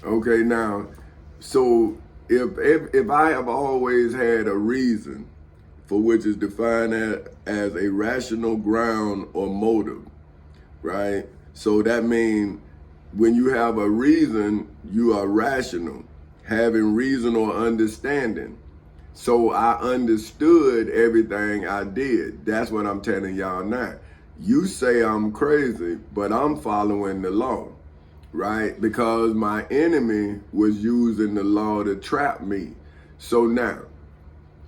Okay, now, so if I have always had a reason for which is defined as a rational ground or motive, right? So that means when you have a reason, you are rational, having reason or understanding. So I understood everything I did. That's what I'm telling y'all now. You say I'm crazy, but I'm following the law, right? Because my enemy was using the law to trap me. So now,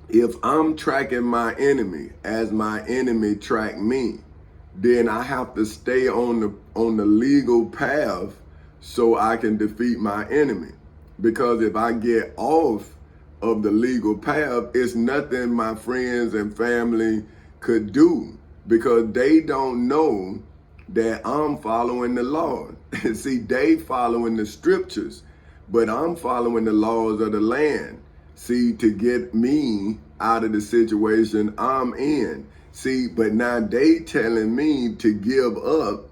if I'm tracking my enemy as my enemy track me, then I have to stay on the legal path so I can defeat my enemy. Because if I get off of the legal path, it's nothing my friends and family could do because they don't know that I'm following the law. See, they following the scriptures, but I'm following the laws of the land. See, to get me out of the situation I'm in. See, but now they telling me to give up,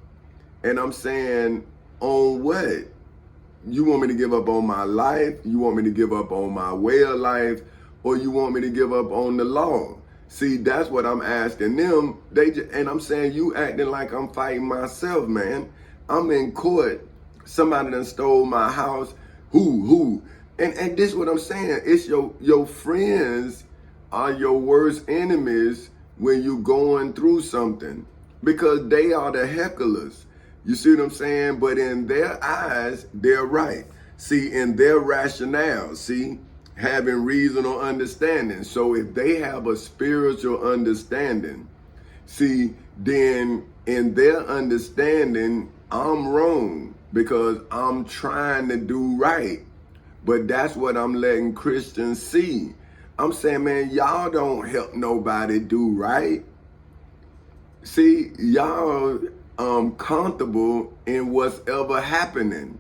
and I'm saying, on what? You want me to give up on my life? You want me to give up on my way of life? Or you want me to give up on the law? See, that's what I'm asking them. And I'm saying, you acting like I'm fighting myself, man. I'm in court. Somebody done stole my house. Who? And this is what I'm saying. It's your friends are your worst enemies when you going through something because they are the hecklers. You see what I'm saying? But in their eyes, they're right. See, in their rationale, see, having reason or understanding. So if they have a spiritual understanding, see, then in their understanding, I'm wrong because I'm trying to do right. But that's what I'm letting Christians see. I'm saying, man, y'all don't help nobody do right. See, y'all comfortable in what's ever happening.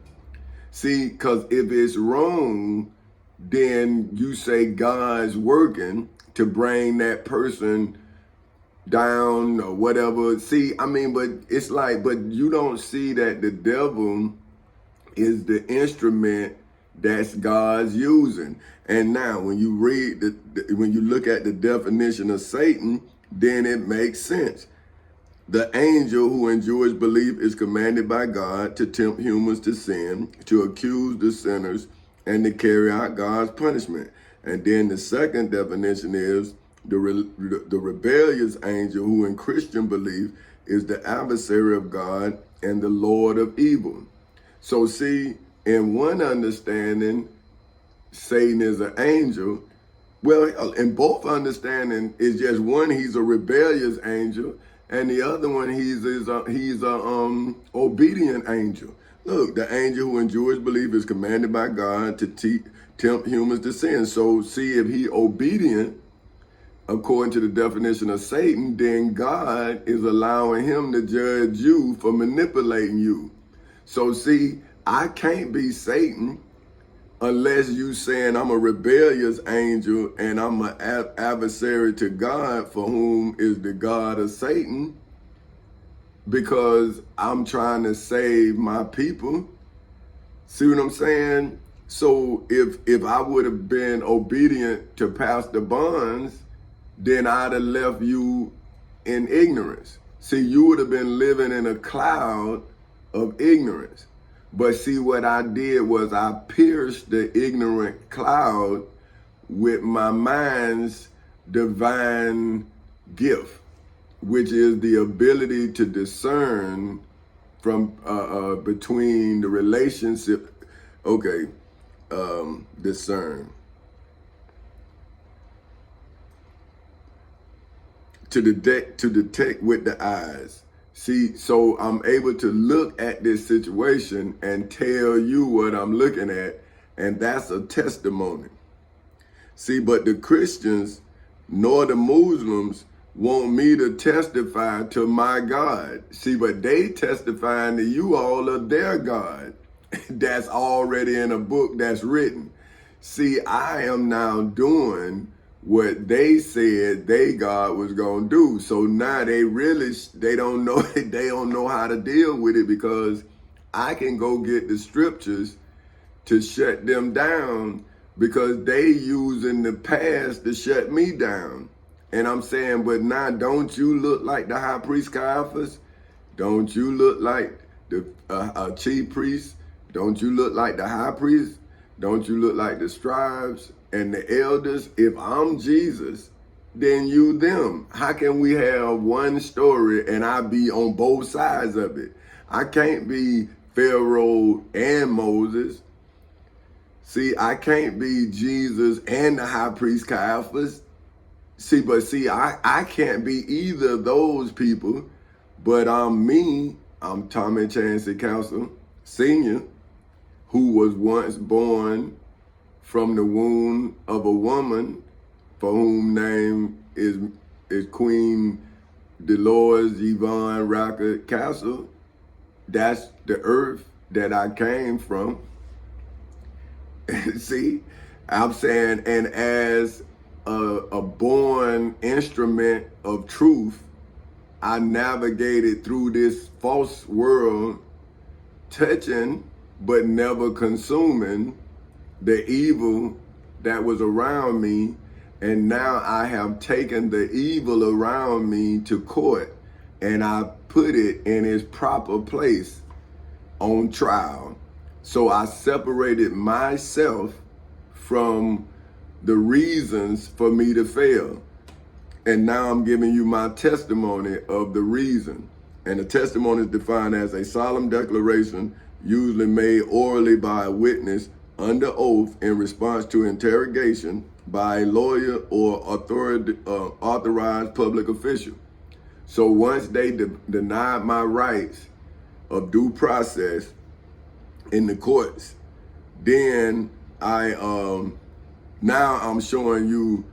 See, because if it's wrong, then you say God's working to bring that person down or whatever. See, I mean, but it's like, but you don't see that the devil is the instrument that's God's using. And now when you read, when you look at the definition of Satan, then it makes sense. The angel who in Jewish belief is commanded by God to tempt humans to sin, to accuse the sinners, and to carry out God's punishment. And then the second definition is the rebellious angel who in Christian belief is the adversary of God and the Lord of evil. So see, in one understanding, Satan is an angel. Well, in both understanding, is just one, he's a rebellious angel, and the other one, he's a obedient angel. Look, the angel who in Jewish belief is commanded by God to tempt humans to sin. So see, if he obedient, according to the definition of Satan, then God is allowing him to judge you for manipulating you. So see, I can't be Satan unless you saying I'm a rebellious angel and I'm an adversary to God, for whom is the God of Satan, because I'm trying to save my people. See what I'm saying? So if I would have been obedient to Pastor Bonds, then I'd have left you in ignorance. See, you would have been living in a cloud of ignorance. But see, what I did was I pierced the ignorant cloud with my mind's divine gift, which is the ability to discern from between the relationship. Okay, discern. To detect with the eyes. See, so I'm able to look at this situation and tell you what I'm looking at, and that's a testimony. See, but the Christians nor the Muslims want me to testify to my God. See, but they testifying to you all of their God that's already in a book that's written. See, I am now doing what they said they God was gonna do. So now they don't know they don't know how to deal with it, because I can go get the scriptures to shut them down because they using the past to shut me down. And I'm saying, but now don't you look like the high priest Caiaphas? Don't you look like the chief priest? Don't you look like the high priest? Don't you look like the scribes and the elders? If I'm Jesus, then you them. How can we have one story and I be on both sides of it? I can't be Pharaoh and Moses. See, I can't be Jesus and the high priest Caiaphas. See, I can't be either of those people, but I'm me. I'm Tommy Chancey Council Sr., who was once born from the womb of a woman for whom name is Queen Dolores Yvonne Rocker Castle. That's the earth that I came from. See, I'm saying, and as a born instrument of truth, I navigated through this false world, touching but never consuming the evil that was around me. And now I have taken the evil around me to court, and I put it in its proper place on trial. So I separated myself from the reasons for me to fail. And now I'm giving you my testimony of the reason. And the testimony is defined as a solemn declaration, usually made orally by a witness under oath in response to interrogation by a lawyer or authorized public official. So once they denied my rights of due process in the courts, then now I'm showing you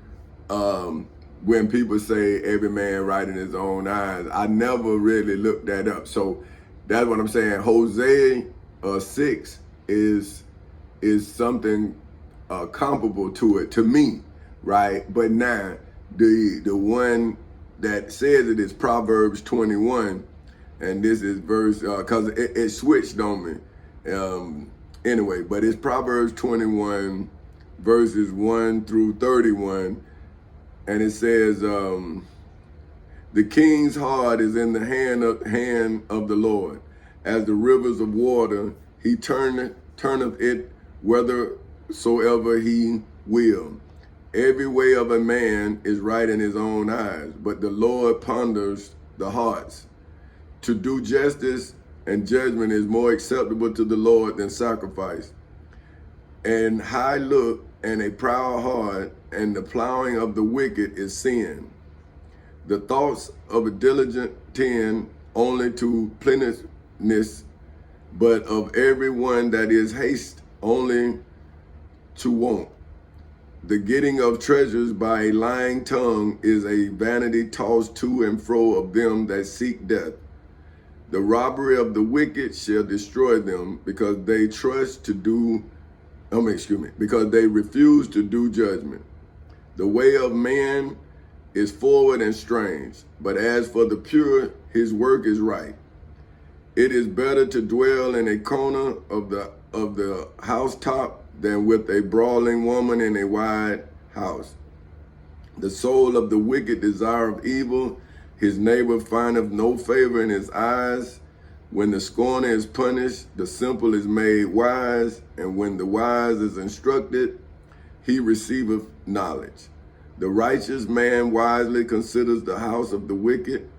when people say every man right in his own eyes. I never really looked that up. So that's what I'm saying. Hosea 6 is something comparable to it, to me, right? But now the one that says it is Proverbs 21, and this is verse, because it switched on me. Anyway, but it's Proverbs 21, verses 1 through 31, and it says, the king's heart is in the hand of the Lord. As the rivers of water, he turneth it whithersoever he will. Every way of a man is right in his own eyes, but the Lord ponders the hearts. To do justice and judgment is more acceptable to the Lord than sacrifice. And high look and a proud heart and the plowing of the wicked is sin. The thoughts of a diligent tend only to plenteousness, but of every one that is haste only to want. The getting of treasures by a lying tongue is a vanity tossed to and fro of them that seek death. The robbery of the wicked shall destroy them, because they refuse to do judgment. The way of man is forward and strange, but as for the pure, his work is right. It is better to dwell in a corner of the housetop than with a brawling woman in a wide house. The soul of the wicked desireth evil, his neighbor findeth no favor in his eyes. When the scorner is punished, the simple is made wise, and when the wise is instructed, he receiveth knowledge. The righteous man wisely considers the house of the wicked,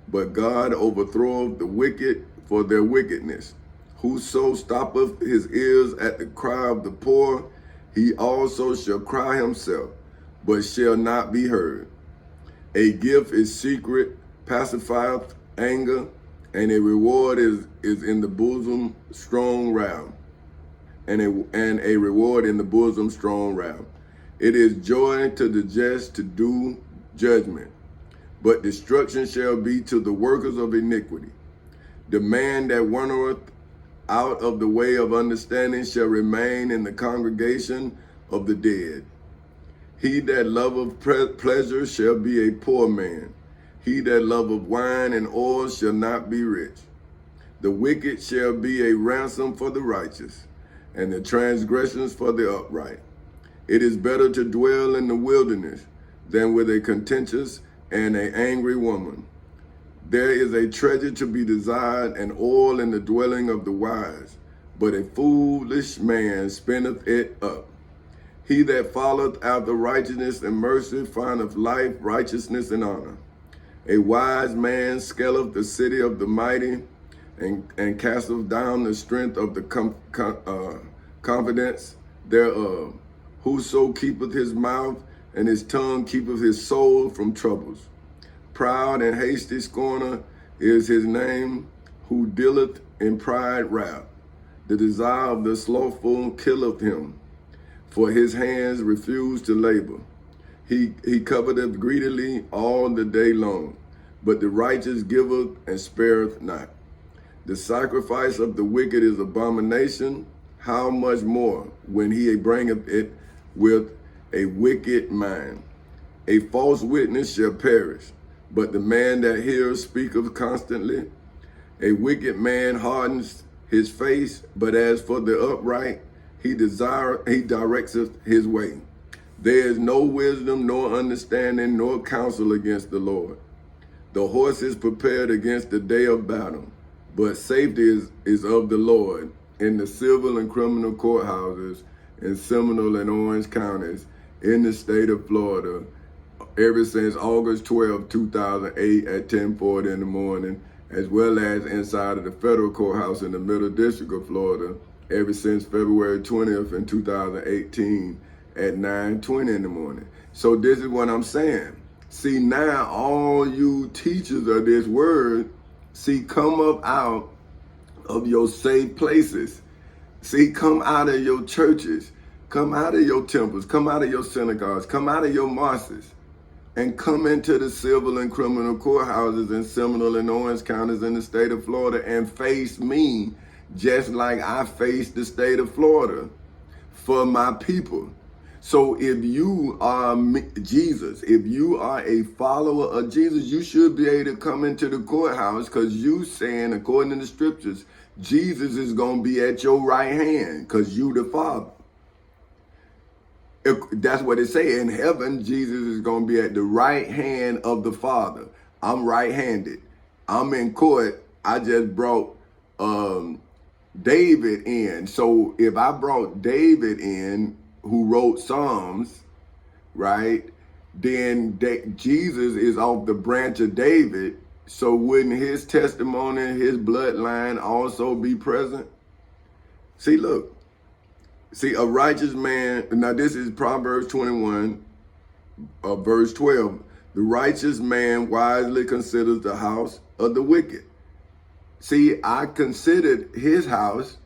but God overthroweth the wicked for their wickedness. Whoso stoppeth his ears at the cry of the poor, he also shall cry himself, but shall not be heard. A gift is secret, pacifieth anger, and a reward is in the bosom strong round. And a reward in the bosom strong round. It is joy to the just to do judgment, but destruction shall be to the workers of iniquity. The man that wandereth out of the way of understanding shall remain in the congregation of the dead. He that loveth pleasure shall be a poor man. He that loveth wine and oil shall not be rich. The wicked shall be a ransom for the righteous, and the transgressions for the upright. It is better to dwell in the wilderness than with a contentious and an angry woman. There is a treasure to be desired, and oil in the dwelling of the wise, but a foolish man spendeth it up. He that followeth after righteousness and mercy findeth life, righteousness, and honor. A wise man scaleth the city of the mighty, and casteth down the strength of the confidence thereof. Whoso keepeth his mouth and his tongue keepeth his soul from troubles. Proud and hasty scorner is his name, who dealeth in pride wrath. The desire of the slothful killeth him, for his hands refuse to labor. He coveteth greedily all the day long, but the righteous giveth and spareth not. The sacrifice of the wicked is abomination. How much more when he bringeth it with a wicked mind? A false witness shall perish, but the man that hears speaketh constantly. A wicked man hardens his face, but as for the upright, he directeth his way. There is no wisdom, nor understanding, nor counsel against the Lord. The horse is prepared against the day of battle, but safety is of the Lord. In the civil and criminal courthouses in Seminole and Orange counties in the state of Florida, ever since August 12, 2008 at 10:40 in the morning, as well as inside of the federal courthouse in the Middle District of Florida, ever since February 20th in 2018 at 9:20 in the morning. So this is what I'm saying. See, now all you teachers of this word, see, come up out of your safe places. See, come out of your churches, come out of your temples, come out of your synagogues, come out of your mosques, and come into the civil and criminal courthouses in Seminole and Orange counties in the state of Florida and face me just like I faced the state of Florida for my people. So if you are Jesus, if you are a follower of Jesus, you should be able to come into the courthouse, because you saying, according to the scriptures, Jesus is going to be at your right hand because you the Father. That's what it say. In heaven, Jesus is going to be at the right hand of the Father. I'm right-handed. I'm in court. I just brought David in. So if I brought David in, who wrote Psalms, right, then Jesus is off the branch of David. So wouldn't his testimony, his bloodline also be present? See, look. See, a righteous man, now this is Proverbs 21, verse 12. The righteous man wisely considers the house of the wicked. See, I considered his house.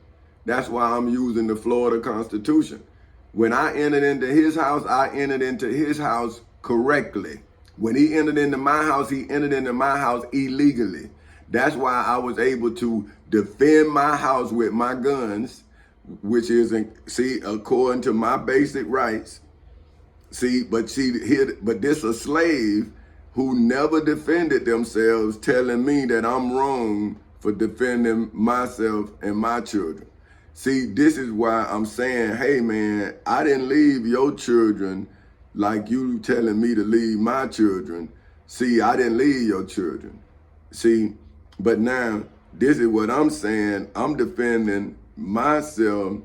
That's why I'm using the Florida Constitution. When I entered into his house, I entered into his house correctly. When he entered into my house, he entered into my house illegally. That's why I was able to defend my house with my guns, which is, see, according to my basic rights. See, but this a slave who never defended themselves, telling me that I'm wrong for defending myself and my children. See, this is why I'm saying, hey man, I didn't leave your children like you telling me to leave my children. See, I didn't leave your children. See, but now this is what I'm saying. I'm defending myself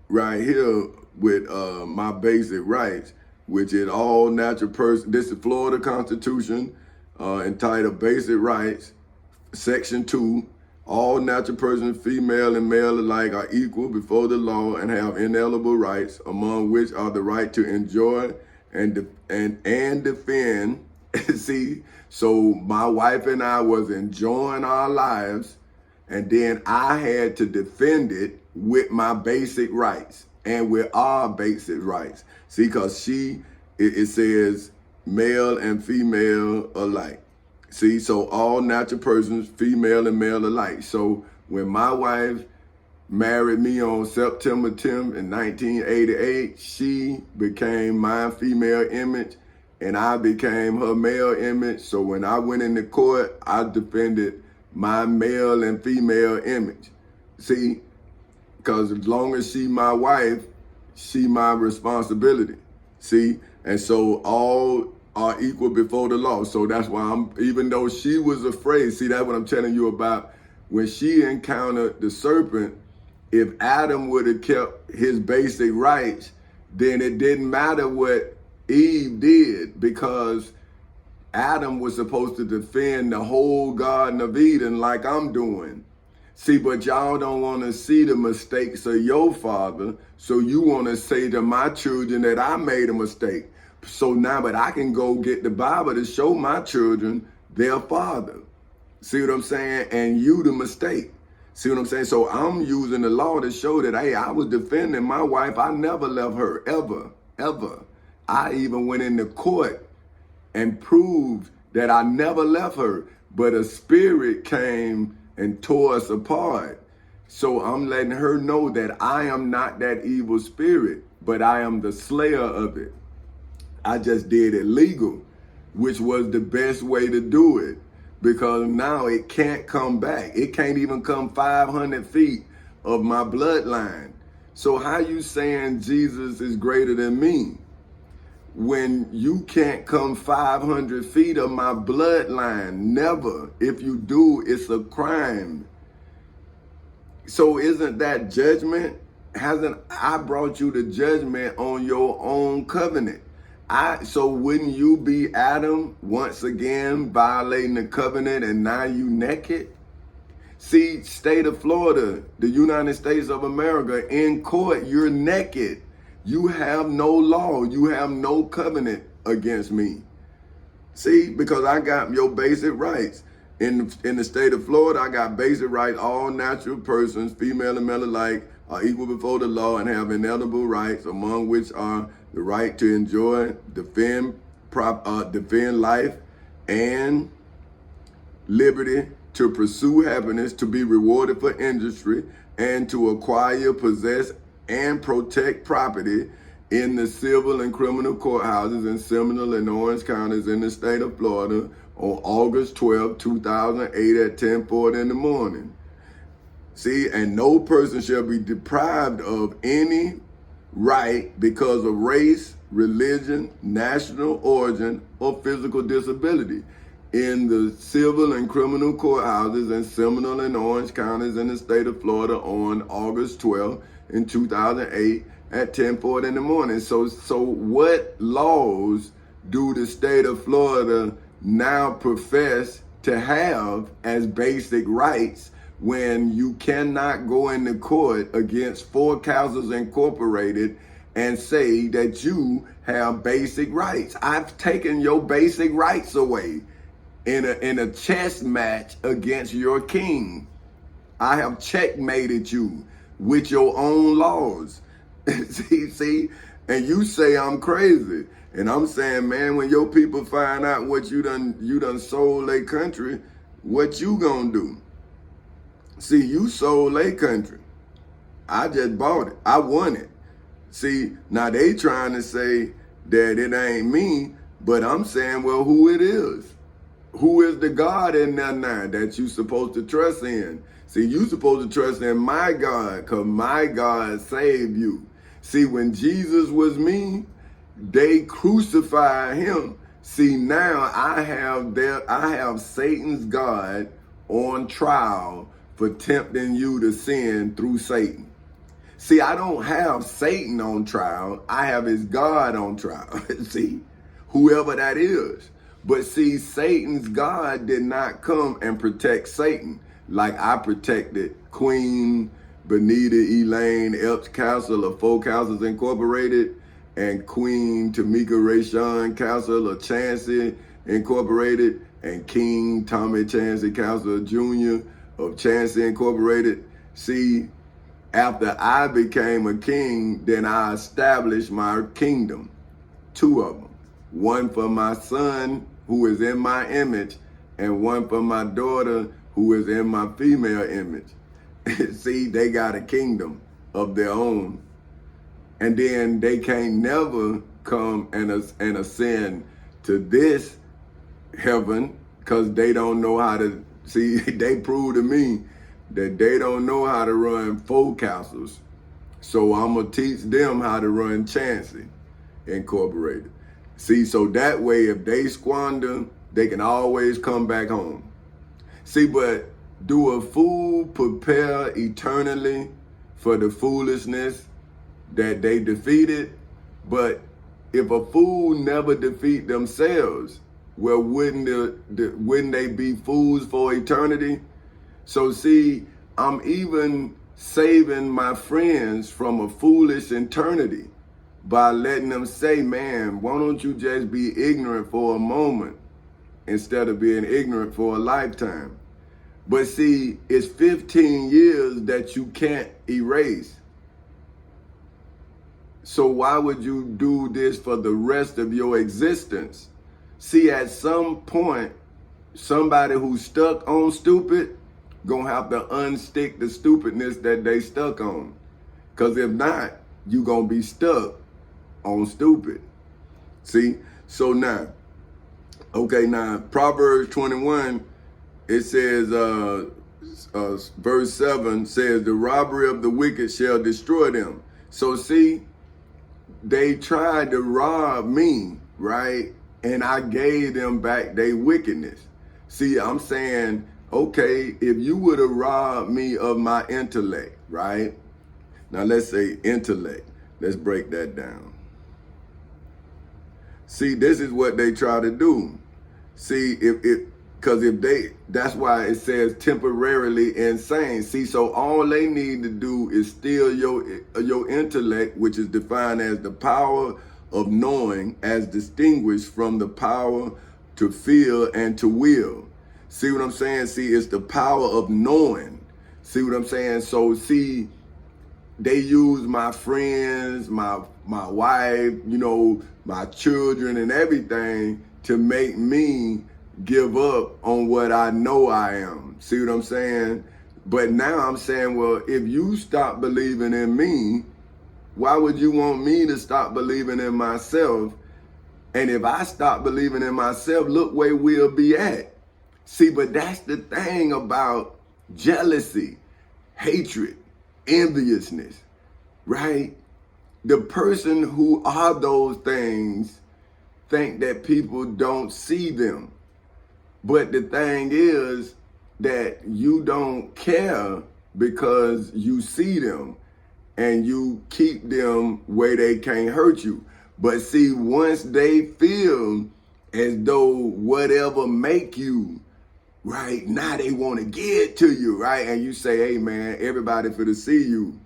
right here with my basic rights, which is all natural person. This is Florida Constitution entitled Basic Rights, Section 2. All natural persons, female and male alike, are equal before the law and have inalienable rights, among which are the right to enjoy and defend. See, so my wife and I was enjoying our lives, and then I had to defend it with my basic rights and with our basic rights. See, because it says male and female alike. See, so all natural persons, female and male alike. So when my wife married me on September 10th in 1988, she became my female image and I became her male image. So when I went into court, I defended my male and female image. See, because as long as she my wife, she my responsibility. See, and so all are equal before the law. So that's why even though she was afraid, see, that's what I'm telling you about. When she encountered the serpent, if Adam would have kept his basic rights, then it didn't matter what Eve did, because Adam was supposed to defend the whole Garden of Eden like I'm doing. See, but y'all don't want to see the mistakes of your father, so you want to say to my children that I made a mistake. So now, but I can go get the Bible to show my children their father. See what I'm saying? And you the mistake. See what I'm saying? So I'm using the law to show that, hey, I was defending my wife. I never left her, ever, ever. I even went into court and proved that I never left her. But a spirit came and tore us apart. So I'm letting her know that I am not that evil spirit, but I am the slayer of it. I just did it legal, which was the best way to do it, because now it can't come back. It can't even come 500 feet of my bloodline. So how you saying Jesus is greater than me when you can't come 500 feet of my bloodline? Never. If you do, it's a crime. So isn't that judgment? Hasn't I brought you to judgment on your own covenant? So wouldn't you be Adam once again violating the covenant, and now you naked? See, state of Florida, the United States of America, in court, you're naked. You have no law. You have no covenant against me. See, because I got your basic rights. In the state of Florida, I got basic rights. All natural persons, female and male alike, are equal before the law and have inalienable rights, among which are the right to enjoy, defend life and liberty, to pursue happiness, to be rewarded for industry, and to acquire, possess, and protect property in the civil and criminal courthouses in Seminole and Orange counties in the state of Florida on August 12, 2008 at 10:40 in the morning. See, and no person shall be deprived of any right because of race, religion, national origin, or physical disability in the civil and criminal courthouses in Seminole and Orange counties in the state of Florida on August 12 in 2008 at 10:40 in the morning. So what laws do the state of Florida now profess to have as basic rights when you cannot go into court against Forecastles Incorporated and say that you have basic rights? I've taken your basic rights away in a chess match against your king. I have checkmated you with your own laws. see, and you say I'm crazy. And I'm saying, man, when your people find out what you done sold their country, what you gonna do? See, you sold their country. I just bought it. I won it. See, now they trying to say that it ain't me, but I'm saying, well, who it is? Who is the God in there now that you supposed to trust in? See, you supposed to trust in my God, because my God saved you. See, when Jesus was me, they crucified him. See, now I have Satan's God on trial for tempting you to sin through Satan. See, I don't have Satan on trial. I have his God on trial. See, whoever that is. But see, Satan's God did not come and protect Satan like I protected Queen Benita Elaine Epps Castle of Forecastles Incorporated and Queen Tamika Rayshawn Castle of Chancey Incorporated and King Tommy Chancey Castle Jr. of Chancey Incorporated. See, after I became a king, then I established my kingdom. Two of them. One for my son, who is in my image, and one for my daughter, who is in my female image. See, they got a kingdom of their own. And then they can't never come and ascend to this heaven because they don't know how to, see, they prove to me that they don't know how to run forecastles. So I'm going to teach them how to run Chansey Incorporated. See, so that way, if they squander, they can always come back home. See, but do a fool prepare eternally for the foolishness that they defeated? But if a fool never defeat themselves, well, wouldn't they be fools for eternity? So see, I'm even saving my friends from a foolish eternity by letting them say, man, why don't you just be ignorant for a moment instead of being ignorant for a lifetime? But see, it's 15 years that you can't erase. So why would you do this for the rest of your existence? See, at some point, somebody who's stuck on stupid gonna have to unstick the stupidness that they stuck on. Because if not, you gonna be stuck on stupid. See? So now, Proverbs 21, it says, verse 7 says, the robbery of the wicked shall destroy them. So see, they tried to rob me, right? And I gave them back their wickedness. See, I'm saying, okay, if you would have robbed me of my intellect, right? Now let's say intellect. Let's break that down. See, this is what they try to do. See, that's why it says temporarily insane. See, so all they need to do is steal your intellect, which is defined as the power of knowing as distinguished from the power to feel and to will. See what I'm saying? See, it's the power of knowing. See what I'm saying? So see, they use my friends, my wife, my children and everything to make me give up on what I know I am. See what I'm saying? But now I'm saying, well, if you stop believing in me, why would you want me to stop believing in myself? And if I stop believing in myself, look where we'll be at. See, but that's the thing about jealousy, hatred, enviousness, right? The person who are those things think that people don't see them. But the thing is that you don't care because you see them and you keep them where they can't hurt you. But see, once they feel as though whatever make you, right, now they want to get to you, right? And you say, hey man, everybody finna see you.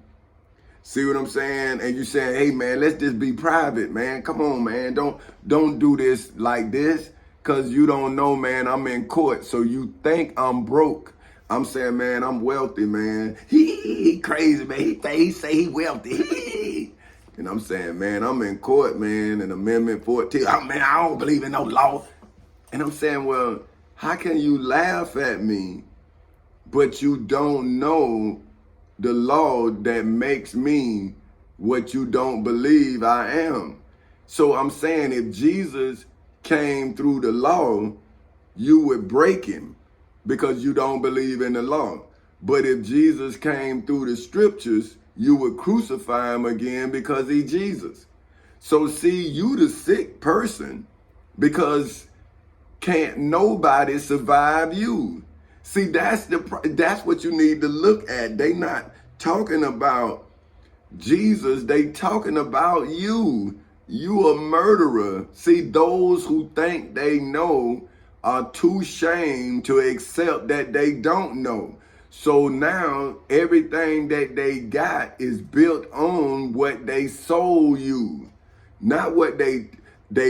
See what I'm saying? And you say, hey man, let's just be private, man. Come on, man. Don't do this like this. Cause you don't know, man, I'm in court. So you think I'm broke. I'm saying, man, I'm wealthy, man. He crazy, man. He say he wealthy. And I'm saying, man, I'm in court, man, in Amendment 14. Man, I don't believe in no law. And I'm saying, well, how can you laugh at me, but you don't know the law that makes me what you don't believe I am? So I'm saying, if Jesus came through the law, you would break him because you don't believe in the law. But if Jesus came through the scriptures, you would crucify him again because he's Jesus. So see, you the sick person because can't nobody survive you. See, that's what you need to look at. They not talking about Jesus, they talking about you. You a murderer. See, those who think they know are too shamed to accept that they don't know. So now everything that they got is built on what they sold you. Not what they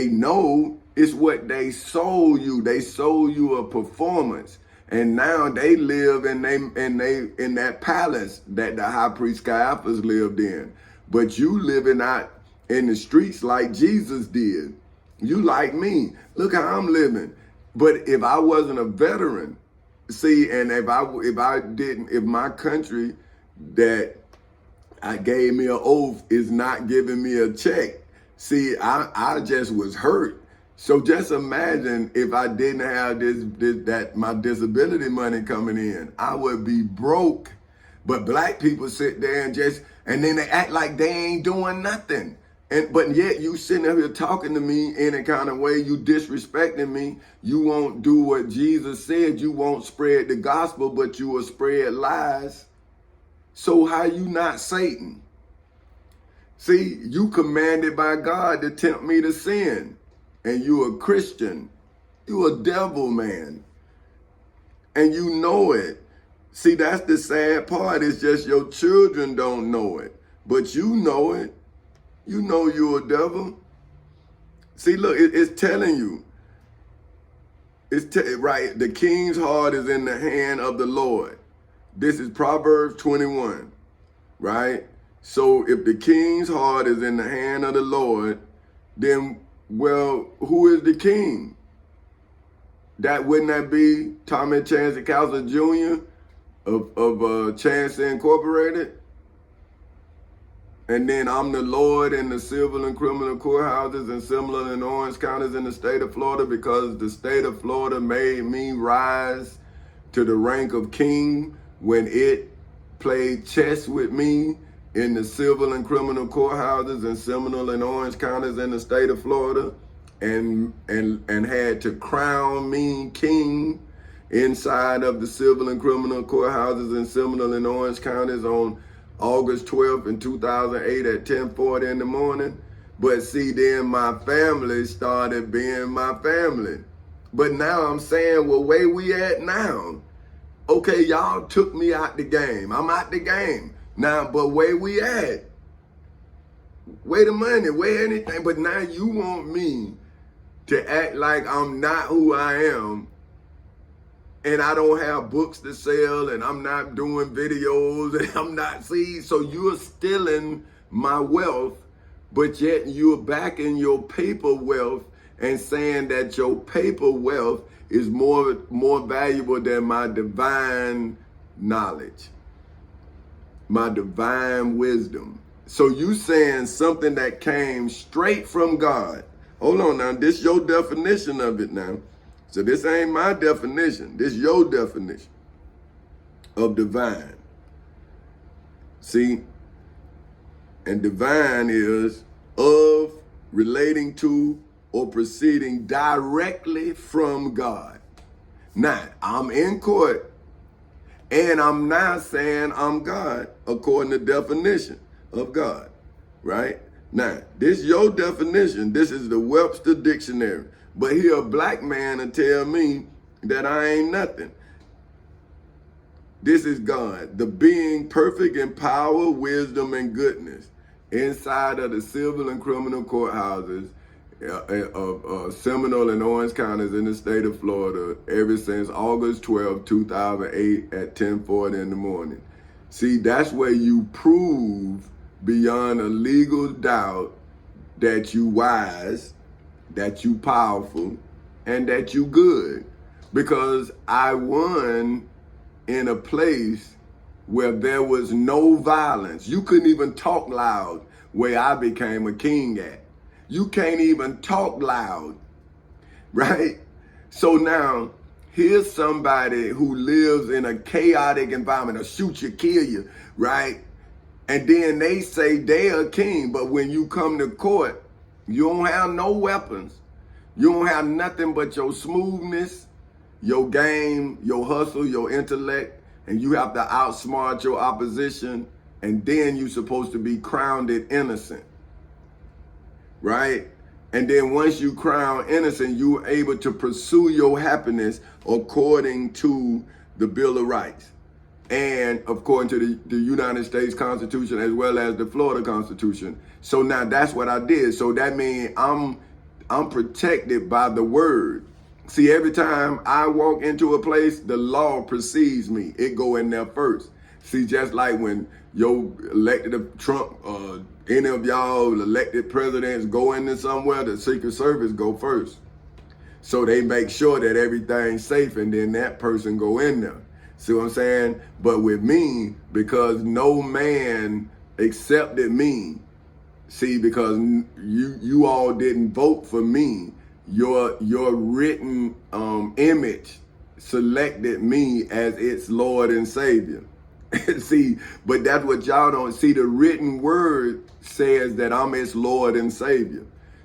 know, it's what they sold you. They sold you a performance. And now they live in that palace that the high priest Caiaphas lived in. But you living out in the streets like Jesus did. You like me. Look how I'm living. But if I wasn't a veteran, see, and if my country that I gave me an oath is not giving me a check, see, I just was hurt. So just imagine if I didn't have that my disability money coming in, I would be broke. But black people sit there and just, And then they act like they ain't doing nothing. But yet you sitting up here talking to me in a kind of way, you disrespecting me. You won't do what Jesus said. You won't spread the gospel, but you will spread lies. So how you not Satan? See, you commanded by God to tempt me to sin. And you a Christian. You a devil, man. And you know it. See, that's the sad part. It's just your children don't know it. But you know it. You know you're a devil. See, look, it's telling you. Right, the king's heart is in the hand of the Lord. This is Proverbs 21, right? So if the king's heart is in the hand of the Lord, then, well, who is the king? Wouldn't that be Tommy Chancey Cowser Jr. of Chancey Incorporated? And then I'm the Lord in the civil and criminal courthouses and similar in Orange counties in the state of Florida, because the state of Florida made me rise to the rank of king when it played chess with me in the civil and criminal courthouses and Seminole and Orange counties in the state of Florida, and had to crown me king inside of the civil and criminal courthouses in Seminole and Orange counties on August 12th in 2008 at 10:40 in the morning. But see, then my family started being my family. But now I'm saying, well, where we at now? Okay, y'all took me out the game. I'm out the game. Now, but where we at? Where the money? Where anything? But now you want me to act like I'm not who I am, and I don't have books to sell, and I'm not doing videos, and I'm not, so you're stealing my wealth, but yet you're backing your paper wealth and saying that your paper wealth is more valuable than my divine knowledge, my divine wisdom. So you saying something that came straight from God. Hold on now, this your definition of it now. So this ain't my definition. This your definition of divine. See? And divine is of, relating to, or proceeding directly from God. Now, I'm in court, and I'm not saying I'm God according to definition of God, right? Now, this your definition. This is the Webster Dictionary. But here a black man will tell me that I ain't nothing. This is God, the being perfect in power, wisdom, and goodness, inside of the civil and criminal courthouses of Seminole and Orange counties in the state of Florida ever since August 12, 2008 at 10:40 in the morning. See, that's where you prove beyond a legal doubt that you wise, that you powerful, and that you good. Because I won in a place where there was no violence. You couldn't even talk loud where I became a king at. You can't even talk loud, right? So now, here's somebody who lives in a chaotic environment, or shoot you, kill you, right? And then they say they're a king, but when you come to court, you don't have no weapons. You don't have nothing but your smoothness, your game, your hustle, your intellect, and you have to outsmart your opposition, and then you're supposed to be crowned innocent, right? And then once you crown innocent, you're able to pursue your happiness according to the Bill of Rights and according to the United States Constitution as well as the Florida Constitution. So now that's what I did. So that means I'm protected by the word. See, every time I walk into a place, the law precedes me. It go in there first. See, just like when your elected Trump, any of y'all elected presidents go into somewhere, the Secret Service go first. So they make sure that everything's safe, and then that person go in there. See what I'm saying? But with me, because no man accepted me, see, because you all didn't vote for me, your written image selected me as its Lord and Savior. See, but that's what y'all don't see. The written word says that I'm its Lord and Savior.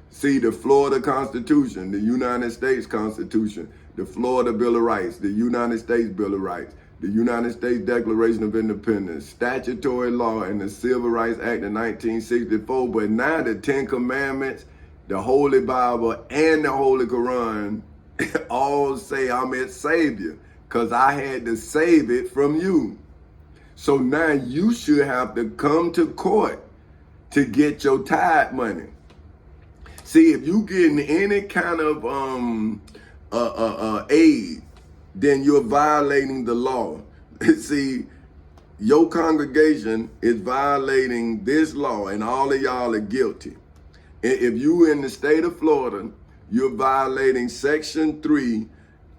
See, the Florida Constitution, the United States Constitution, the Florida Bill of Rights, the United States Bill of Rights, the United States Declaration of Independence, statutory law, and the Civil Rights Act of 1964. But now the Ten Commandments, the Holy Bible, and the Holy Quran all say I'm its Savior because I had to save it from you. So now you should have to come to court to get your tithe money. See, if you getting any kind of aid, then you're violating the law. See, your congregation is violating this law, and all of y'all are guilty. If you in the state of Florida, you're violating Section 3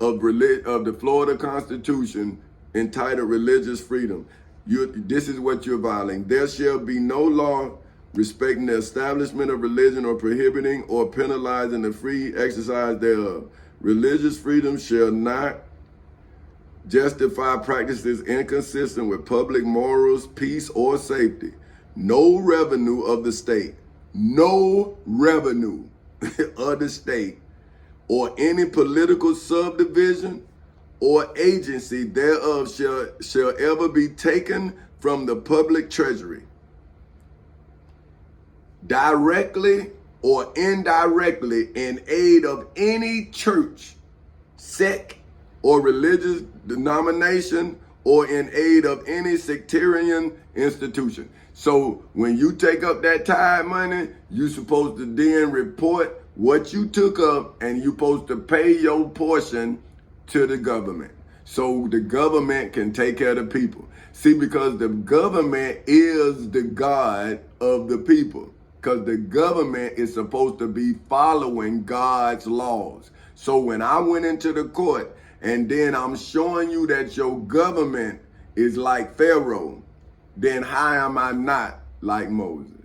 of the Florida Constitution entitled Religious Freedom. This is what you're violating. There shall be no law respecting the establishment of religion or prohibiting or penalizing the free exercise thereof. Religious freedom shall not justify practices inconsistent with public morals, peace, or safety. No revenue of the state, no revenue of the state, or any political subdivision or agency thereof shall ever be taken from the public treasury, directly or indirectly, in aid of any church, sect, or religious denomination, or in aid of any sectarian institution. So when you take up that tithe money, you're supposed to then report what you took up, and you're supposed to pay your portion to the government, so the government can take care of the people. See, because the government is the God of the people, because the government is supposed to be following God's laws. So when I went into the court and then I'm showing you that your government is like Pharaoh, then how am I not like Moses?